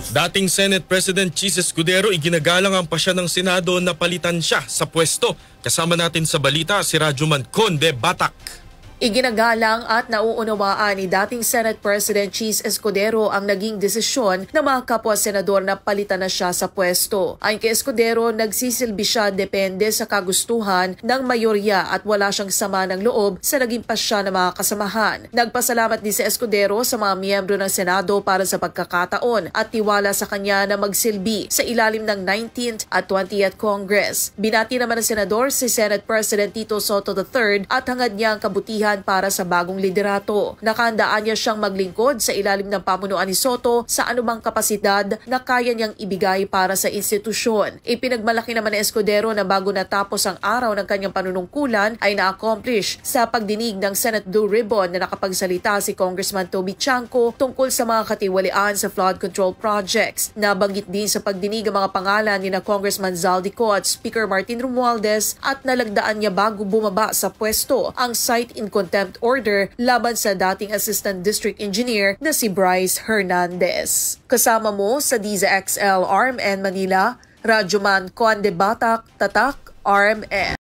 Dating Senate President Chis Escudero, iginagalang ang pasya ng Senado na palitan siya sa pwesto. Kasama natin sa balita si Rajuman Conde Batak. Iginagalang at nauunawaan ni dating Senate President Chis Escudero ang naging desisyon ng mga kapwa-senador na palitan na siya sa pwesto. Ayon kay Escudero, nagsisilbi siya depende sa kagustuhan ng mayorya at wala siyang sama ng loob sa naging pasya ng mga kasamahan. Nagpasalamat din si Escudero sa mga miyembro ng Senado para sa pagkakataon at tiwala sa kanya na magsilbi sa ilalim ng 19th at 20th Congress. Binati naman ng senador si Senate President Tito Soto III at hangad niya ang kabutihan para sa bagong liderato. Nakahandaan niya siyang maglingkod sa ilalim ng pamunuan ni Soto sa anumang kapasidad na kaya niyang ibigay para sa institusyon. Ipinagmalaki naman ni Escudero na bago natapos ang araw ng kanyang panunungkulan ay na-accomplish sa pagdinig ng Senate Blue Ribbon na nakapagsalita si Congressman Toby Chanco tungkol sa mga katiwalian sa flood control projects. Nabanggit din sa pagdinig ang mga pangalan ni na Congressman Zaldico at Speaker Martin Romualdez at nalagdaan niya bago bumaba sa pwesto ang site in contempt order laban sa dating Assistant District Engineer na si Bryce Hernandez. Kasama mo sa DZXL RMN Manila, Rajuman Conde Batak, Tatak, RMN.